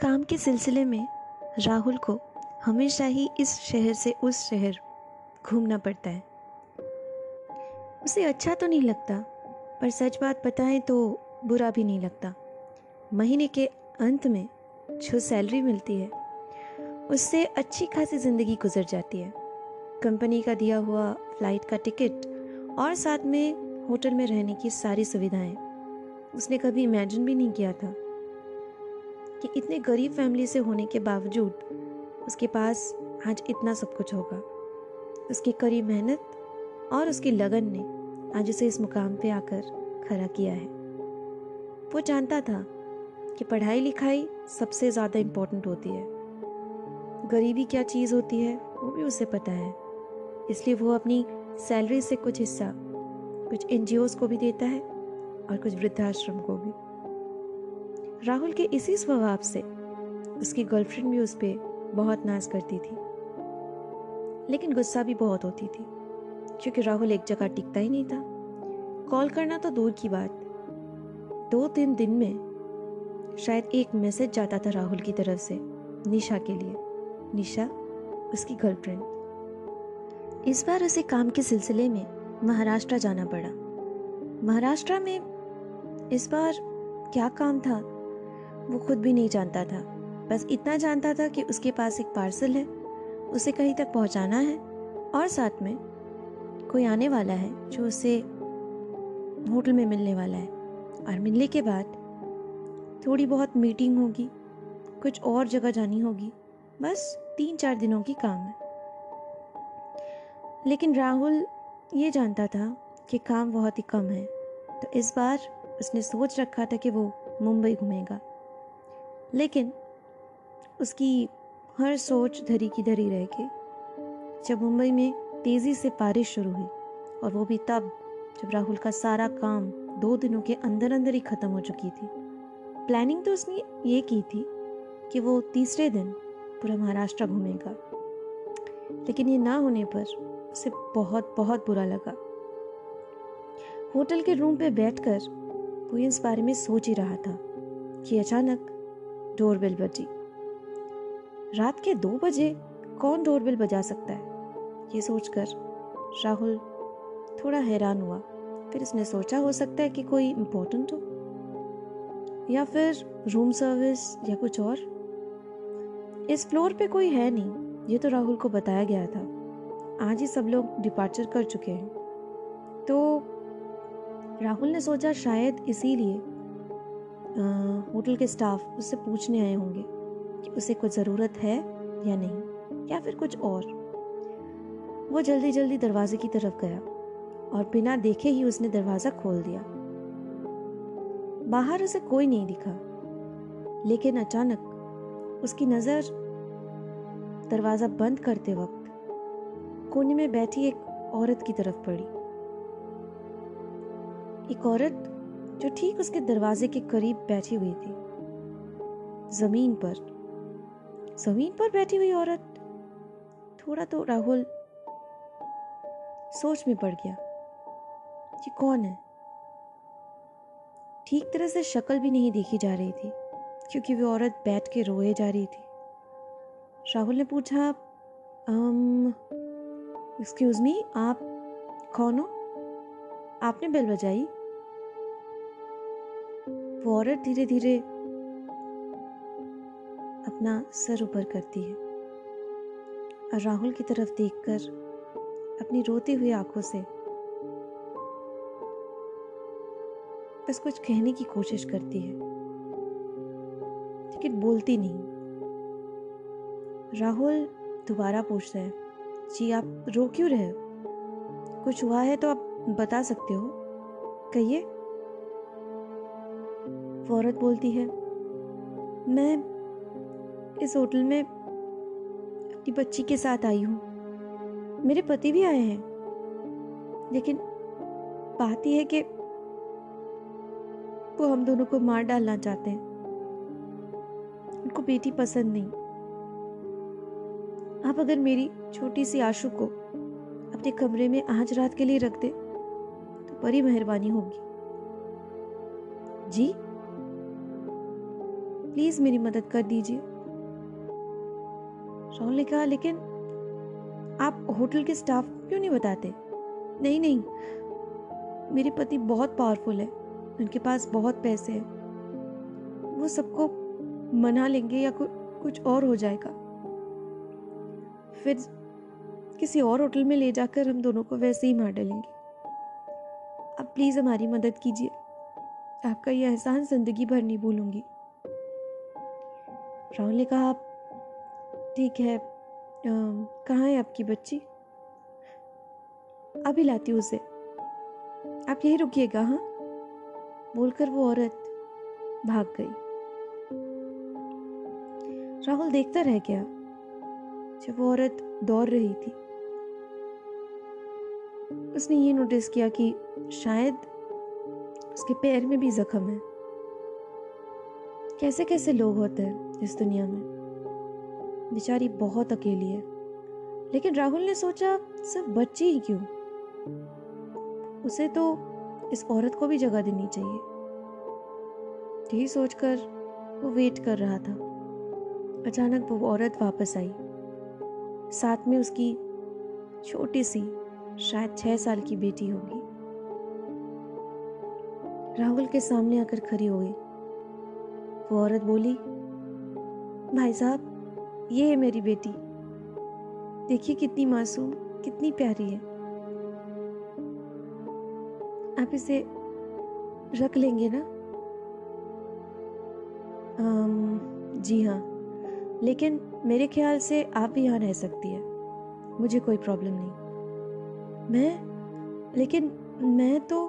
काम के सिलसिले में राहुल को हमेशा ही इस शहर से उस शहर घूमना पड़ता है। उसे अच्छा तो नहीं लगता, पर सच बात बताएं तो बुरा भी नहीं लगता। महीने के अंत में जो सैलरी मिलती है उससे अच्छी खासी ज़िंदगी गुजर जाती है। कंपनी का दिया हुआ फ्लाइट का टिकट और साथ में होटल में रहने की सारी सुविधाएं उसने कभी इमेजिन भी नहीं किया था कि इतने गरीब फैमिली से होने के बावजूद उसके पास आज इतना सब कुछ होगा। उसकी कड़ी मेहनत और उसकी लगन ने आज उसे इस मुकाम पे आकर खड़ा किया है। वो जानता था कि पढ़ाई लिखाई सबसे ज़्यादा इम्पोर्टेंट होती है। गरीबी क्या चीज़ होती है वो भी उसे पता है, इसलिए वो अपनी सैलरी से कुछ हिस्सा कुछ एनजीओज़ को भी देता है और कुछ वृद्धाश्रम को भी। राहुल के इसी स्वभाव से उसकी गर्लफ्रेंड भी उस पर बहुत नाज करती थी, लेकिन गुस्सा भी बहुत होती थी क्योंकि राहुल एक जगह टिकता ही नहीं था। कॉल करना तो दूर की बात, 2-3 दिन में शायद एक मैसेज जाता था राहुल की तरफ से निशा के लिए। निशा उसकी गर्लफ्रेंड। इस बार उसे काम के सिलसिले में महाराष्ट्र जाना पड़ा। महाराष्ट्र में इस बार क्या काम था वो खुद भी नहीं जानता था। बस इतना जानता था कि उसके पास एक पार्सल है, उसे कहीं तक पहुंचाना है और साथ में कोई आने वाला है जो उसे होटल में मिलने वाला है। और मिलने के बाद थोड़ी बहुत मीटिंग होगी, कुछ और जगह जानी होगी। बस 3-4 दिनों की काम है। लेकिन राहुल ये जानता था कि काम बहुत ही कम है, तो इस बार उसने सोच रखा था कि वो मुंबई घूमेगा। लेकिन उसकी हर सोच धरी की धरी रह गई जब मुंबई में तेज़ी से बारिश शुरू हुई, और वो भी तब जब राहुल का सारा काम 2 दिनों के अंदर अंदर ही ख़त्म हो चुकी थी। प्लानिंग तो उसने ये की थी कि वो तीसरे दिन पूरा महाराष्ट्र घूमेगा, लेकिन ये ना होने पर उसे बहुत बहुत बुरा लगा। होटल के रूम पे बैठकर वो इस बारे में सोच ही रहा था कि अचानक डोरबेल बजी। रात के 2 बजे कौन डोरबेल बजा सकता है, ये सोचकर राहुल थोड़ा हैरान हुआ। फिर उसने सोचा हो सकता है कि कोई इम्पोर्टेंट हो या फिर रूम सर्विस या कुछ और। इस फ्लोर पे कोई है नहीं, ये तो राहुल को बताया गया था। आज ही सब लोग डिपार्चर कर चुके हैं, तो राहुल ने सोचा शायद इसीलिए होटल के स्टाफ उससे पूछने आए होंगे कि उसे कुछ ज़रूरत है या नहीं, या फिर कुछ और। वो जल्दी जल्दी दरवाजे की तरफ गया और बिना देखे ही उसने दरवाज़ा खोल दिया। बाहर उसे कोई नहीं दिखा, लेकिन अचानक उसकी नज़र दरवाज़ा बंद करते वक्त कोने में बैठी एक औरत की तरफ पड़ी। एक औरत जो ठीक उसके दरवाजे के करीब बैठी हुई थी, जमीन पर बैठी हुई औरत। थोड़ा तो राहुल सोच में पड़ गया कि कौन है। ठीक तरह से शक्ल भी नहीं देखी जा रही थी क्योंकि वो औरत बैठ के रोए जा रही थी। राहुल ने पूछा, एक्सक्यूज मी, आप कौन हो? आपने बेल बजाई? वो औरत धीरे धीरे अपना सर ऊपर करती है और राहुल की तरफ देखकर अपनी रोती हुई आंखों से बस कुछ कहने की कोशिश करती है, लेकिन बोलती नहीं। राहुल दोबारा पूछता है, जी आप रो क्यों रहे हो? कुछ हुआ है तो आप बता सकते हो, कहिए। वो औरत बोलती है, मैं इस होटल में अपनी बच्ची के साथ आई हूँ। मेरे पति भी आए हैं, लेकिन बात यह है कि वो हम दोनों को मार डालना चाहते हैं। उनको बेटी पसंद नहीं। आप अगर मेरी छोटी सी आशु को अपने कमरे में आज रात के लिए रख दे तो बड़ी मेहरबानी होगी। जी? प्लीज मेरी मदद कर दीजिए। राहुल ने कहा, लेकिन आप होटल के स्टाफ को क्यों नहीं बताते? नहीं नहीं, मेरे पति बहुत पावरफुल है, उनके पास बहुत पैसे हैं, वो सबको मना लेंगे या कुछ और हो जाएगा, फिर किसी और होटल में ले जाकर हम दोनों को वैसे ही मार डालेंगे। आप प्लीज हमारी मदद कीजिए, आपका यह एहसान जिंदगी भर नहीं भूलूंगी। राहुल ने कहा, ठीक है, कहाँ है आपकी बच्ची? अभी लाती हूँ उसे, आप यहीं रुकिएगा। हाँ, बोलकर वो औरत भाग गई। राहुल देखता रह गया जब वो औरत दौड़ रही थी। उसने ये नोटिस किया कि शायद उसके पैर में भी जख्म है। कैसे कैसे लोग होते हैं इस दुनिया में। बेचारी बहुत अकेली है। लेकिन राहुल ने सोचा, सिर्फ बच्ची ही क्यों, उसे तो इस औरत को भी जगह देनी चाहिए। यही सोचकर वो वेट कर रहा था। अचानक वो औरत वापस आई, साथ में उसकी छोटी सी, शायद 6 साल की बेटी होगी। राहुल के सामने आकर खड़ी हो गई। वो औरत बोली, भाई साहब, ये है मेरी बेटी, देखिए कितनी मासूम, कितनी प्यारी है, आप इसे रख लेंगे ना? जी हाँ, लेकिन मेरे ख्याल से आप भी यहाँ रह सकती है, मुझे कोई प्रॉब्लम नहीं। लेकिन मैं तो,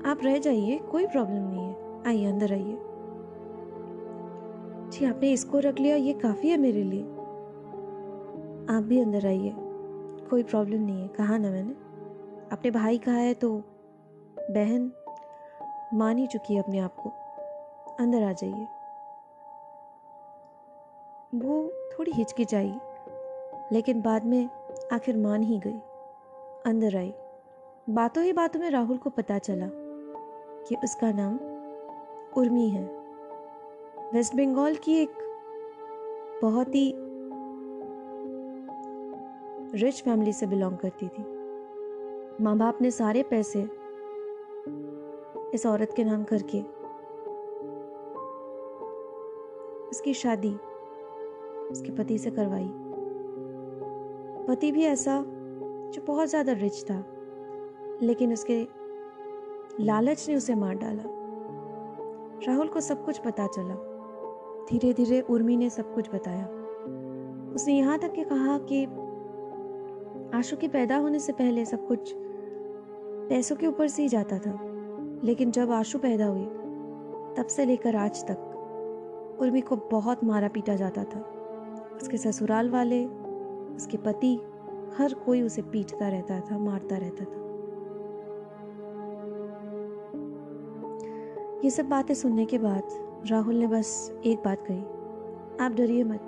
आप रह जाइए, कोई प्रॉब्लम नहीं है, आइए अंदर आइए। जी, आपने इसको रख लिया, ये काफ़ी है मेरे लिए, आप भी अंदर आइए, कोई प्रॉब्लम नहीं है, कहा ना मैंने। अपने भाई कहा है तो बहन मान ही चुकी है अपने आप को, अंदर आ जाइए। वो थोड़ी हिचकिचाई, लेकिन बाद में आखिर मान ही गई, अंदर आई। बातों ही बातों में राहुल को पता चला कि उसका नाम उर्मी है। वेस्ट बंगाल की एक बहुत ही रिच फैमिली से बिलोंग करती थी। माँ बाप ने सारे पैसे इस औरत के नाम करके उसकी शादी उसके पति से करवाई। पति भी ऐसा जो बहुत ज़्यादा रिच था, लेकिन उसके लालच ने उसे मार डाला। राहुल को सब कुछ पता चला। धीरे धीरे उर्मी ने सब कुछ बताया। उसने यहाँ तक के कहा कि आशु के पैदा होने से पहले सब कुछ पैसों के ऊपर से ही जाता था, लेकिन जब आशु पैदा हुई तब से लेकर आज तक उर्मी को बहुत मारा पीटा जाता था। उसके ससुराल वाले, उसके पति, हर कोई उसे पीटता रहता था, मारता रहता था। ये सब बातें सुनने के बाद राहुल ने बस एक बात कही, आप डरिए मत,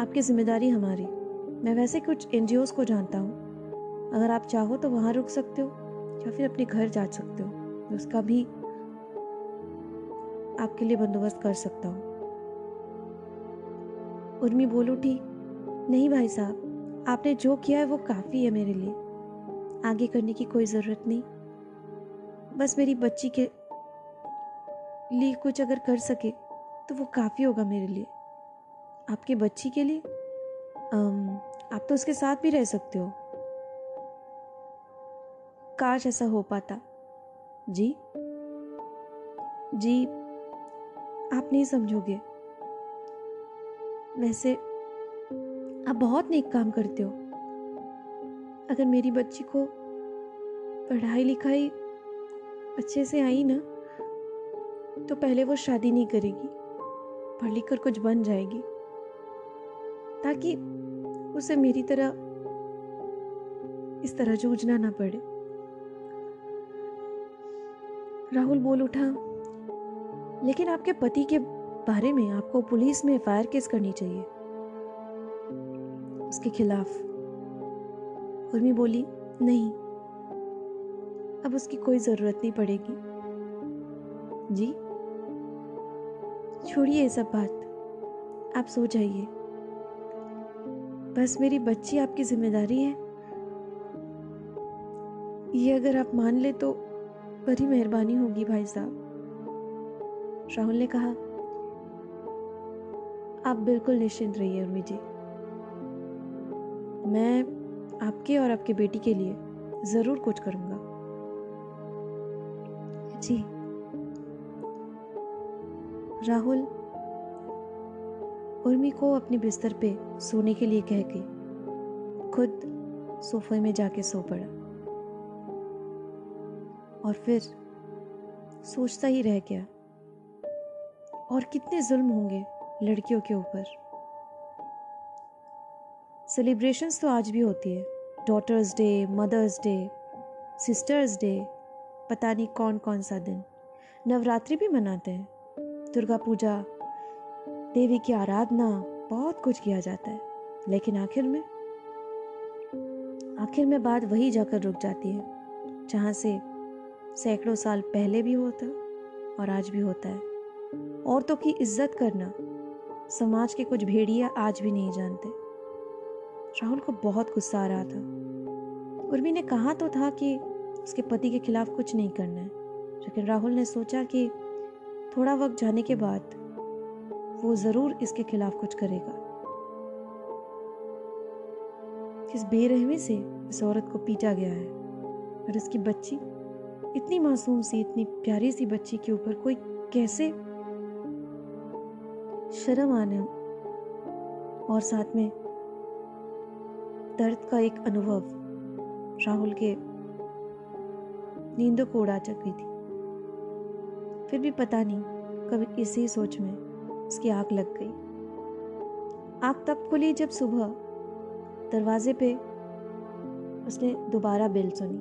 आपकी जिम्मेदारी हमारी। मैं वैसे कुछ एनजीओज को जानता हूँ, अगर आप चाहो तो वहाँ रुक सकते हो या फिर अपने घर जा सकते हो, मैं उसका भी आपके लिए बंदोबस्त कर सकता हूँ। उर्मी बोल उठी, नहीं भाई साहब, आपने जो किया है वो काफ़ी है मेरे लिए, आगे करने की कोई ज़रूरत नहीं। बस मेरी बच्ची के लिए कुछ अगर कर सके तो वो काफ़ी होगा मेरे लिए। आपकी बच्ची के लिए आप तो उसके साथ भी रह सकते हो। काश ऐसा हो पाता। जी जी, आप नहीं समझोगे, वैसे आप बहुत नेक काम करते हो। अगर मेरी बच्ची को पढ़ाई लिखाई अच्छे से आई ना, तो पहले वो शादी नहीं करेगी, पढ़ लिख कर कुछ बन जाएगी, ताकि उसे मेरी तरह इस तरह जूझना ना पड़े। राहुल बोल उठा, लेकिन आपके पति के बारे में आपको पुलिस में एफआईआर केस करनी चाहिए, उसके खिलाफ। उर्मी बोली, नहीं, अब उसकी कोई जरूरत नहीं पड़ेगी। जी, छोड़िए ये सब बात, आप सो जाइए। बस मेरी बच्ची आपकी जिम्मेदारी है, ये अगर आप मान ले तो बड़ी मेहरबानी होगी भाई साहब। राहुल ने कहा, आप बिल्कुल निश्चिंत रहिए उर्मी जी, मैं आपके और आपके बेटी के लिए जरूर कुछ करूंगा। जी। राहुल उर्मी को अपने बिस्तर पे सोने के लिए कह के खुद सोफे में जाके सो पड़ा और फिर सोचता ही रह गया, और कितने जुल्म होंगे लड़कियों के ऊपर। सेलिब्रेशंस तो आज भी होती है, daughters day, mothers day, sisters day, पता नहीं कौन कौन सा दिन। नवरात्रि भी मनाते हैं, दुर्गा पूजा, देवी की आराधना, बहुत कुछ किया जाता है। लेकिन आखिर में बात वही जाकर रुक जाती है जहाँ से सैकड़ों साल पहले भी होता और आज भी होता है। औरतों की इज्जत करना समाज के कुछ भेड़िया आज भी नहीं जानते। राहुल को बहुत गुस्सा आ रहा था। उर्मी ने कहा तो था कि उसके पति के खिलाफ कुछ नहीं करना है, लेकिन राहुल ने सोचा कि थोड़ा वक्त जाने के बाद वो जरूर इसके खिलाफ कुछ करेगा। किस बेरहमी से इस औरत को पीटा गया है, और इसकी बच्ची, इतनी मासूम सी, इतनी प्यारी सी बच्ची के ऊपर कोई कैसे। शर्म आने और साथ में दर्द का एक अनुभव राहुल के नींदों को उड़ा चुकी थी। फिर भी पता नहीं कभी इसी सोच में उसकी आंख लग गई। आंख तब खुली जब सुबह दरवाजे पे उसने दोबारा बेल सुनी।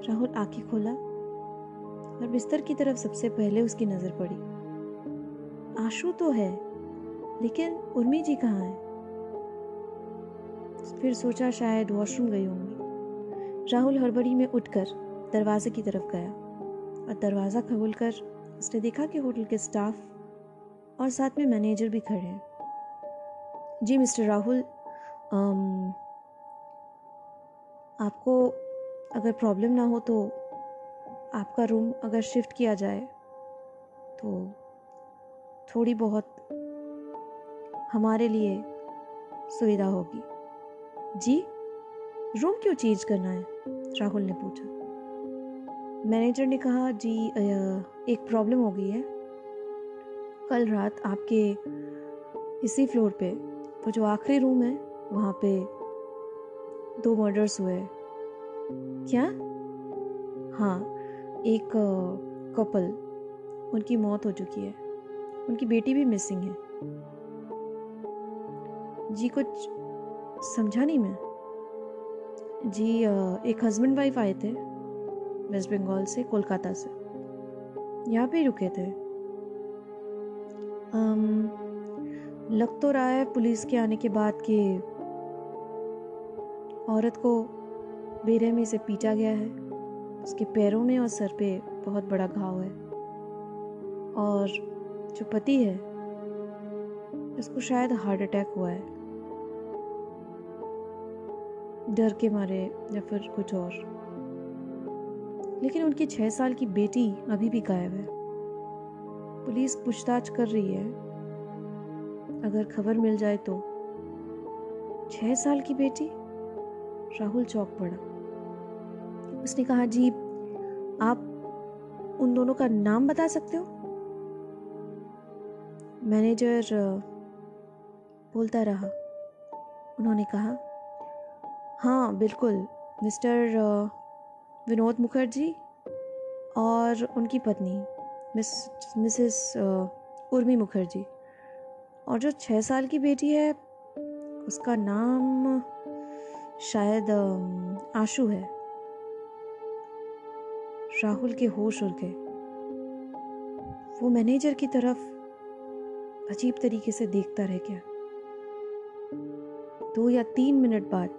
राहुल आंखें खोला और बिस्तर की तरफ सबसे पहले उसकी नजर पड़ी। आशु तो है, लेकिन उर्मी जी कहाँ है? फिर सोचा शायद वॉशरूम गई होंगी। राहुल हड़बड़ी में उठकर दरवाजे की तरफ गया और दरवाज़ा खोलकर उसने देखा कि होटल के स्टाफ और साथ में मैनेजर भी खड़े हैं। जी मिस्टर राहुल, आपको अगर प्रॉब्लम ना हो तो आपका रूम अगर शिफ्ट किया जाए तो थोड़ी बहुत हमारे लिए सुविधा होगी। जी, रूम क्यों चेंज करना है? राहुल ने पूछा। मैनेजर ने कहा, जी एक प्रॉब्लम हो गई है। कल रात आपके इसी फ्लोर पे वो जो आखिरी रूम है वहाँ पे 2 मर्डर्स हुए। क्या? हाँ, एक कपल, उनकी मौत हो चुकी है, उनकी बेटी भी मिसिंग है। जी कुछ समझा नहीं मैं। जी एक हस्बैंड वाइफ आए थे वेस्ट बंगाल से, कोलकाता से, यहाँ पे ही रुके थे। लग तो रहा है पुलिस के आने के बाद कि औरत को बेरहमी से पीटा गया है। उसके पैरों में और सर पे बहुत बड़ा घाव है, और जो पति है उसको शायद हार्ट अटैक हुआ है, डर के मारे या फिर कुछ और। लेकिन उनकी 6 साल की बेटी अभी भी गायब है। पुलिस पूछताछ कर रही है, अगर खबर मिल जाए तो। 6 साल की बेटी? राहुल चौंक पड़ा। उसने कहा, जी आप उन दोनों का नाम बता सकते हो? मैनेजर बोलता रहा। उन्होंने कहा, हाँ बिल्कुल, मिस्टर विनोद मुखर्जी और उनकी पत्नी मिसेस उर्मी मुखर्जी, और जो 6 साल की बेटी है उसका नाम शायद आशु है। राहुल के होश उड़ गए। वो मैनेजर की तरफ अजीब तरीके से देखता रह गया। 2 या 3 मिनट बाद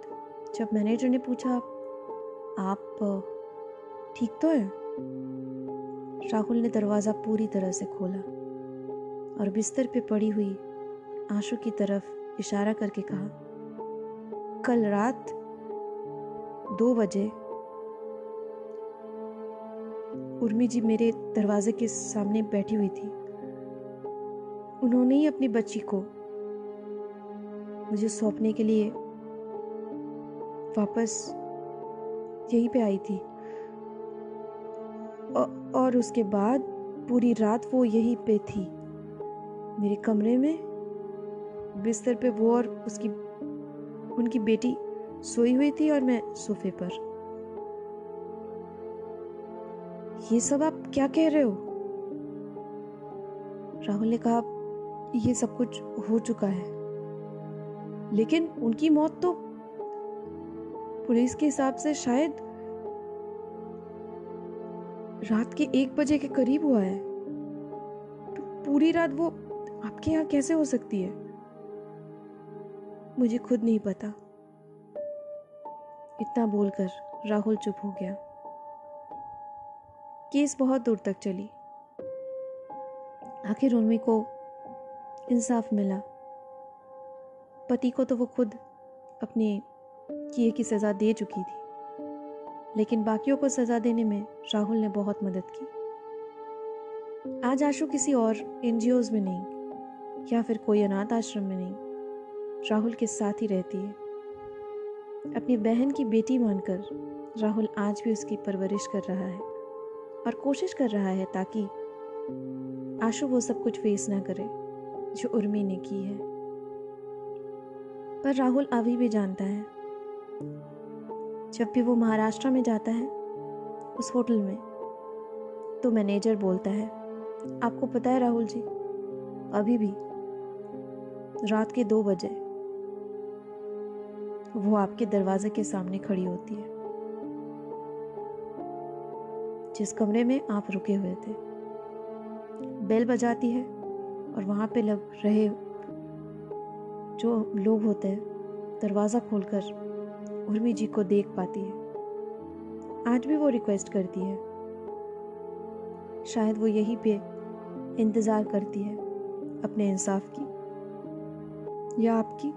जब मैनेजर ने पूछा, आप ठीक तो हैं? राहुल ने दरवाज़ा पूरी तरह से खोला और बिस्तर पे पड़ी हुई आशु की तरफ इशारा करके कहा, कल रात 2 बजे उर्मी जी मेरे दरवाजे के सामने बैठी हुई थी। उन्होंने ही अपनी बच्ची को मुझे सौंपने के लिए वापस यहीं पे आई थी और उसके बाद पूरी रात वो यहीं पे थी, मेरे कमरे में बिस्तर पे वो और उनकी बेटी सोई हुई थी और मैं सोफे पर। ये सब आप क्या कह रहे हो? राहुल ने कहा, ये सब कुछ हो चुका है, लेकिन उनकी मौत तो पुलिस के हिसाब से शायद रात के 1 बजे के करीब हुआ है। तो पूरी रात वो आपके यहाँ कैसे हो सकती है? मुझे खुद नहीं पता। इतना बोलकर राहुल चुप हो गया। केस बहुत दूर तक चली। आखिर उर्मी को इंसाफ मिला। पति को तो वो खुद अपने किए की सजा दे चुकी थी, लेकिन बाकियों को सजा देने में राहुल ने बहुत मदद की। आज आशु किसी और एनजीओज में नहीं या फिर कोई अनाथ आश्रम में नहीं, राहुल के साथ ही रहती है। अपनी बहन की बेटी मानकर राहुल आज भी उसकी परवरिश कर रहा है और कोशिश कर रहा है ताकि आशु वो सब कुछ फेस ना करे जो उर्मी ने की है। पर राहुल अभी भी जानता है, जब भी वो महाराष्ट्र में जाता है उस होटल में, तो मैनेजर बोलता है, आपको पता है राहुल जी, अभी भी रात के 2 बजे वो आपके दरवाजे के सामने खड़ी होती है, जिस कमरे में आप रुके हुए थे। बेल बजाती है और वहां पे लग रहे जो लोग होते हैं दरवाजा खोलकर उर्मी जी को देख पाती है। आज भी वो रिक्वेस्ट करती है, शायद वो यहीं पे इंतजार करती है अपने इंसाफ की या आपकी।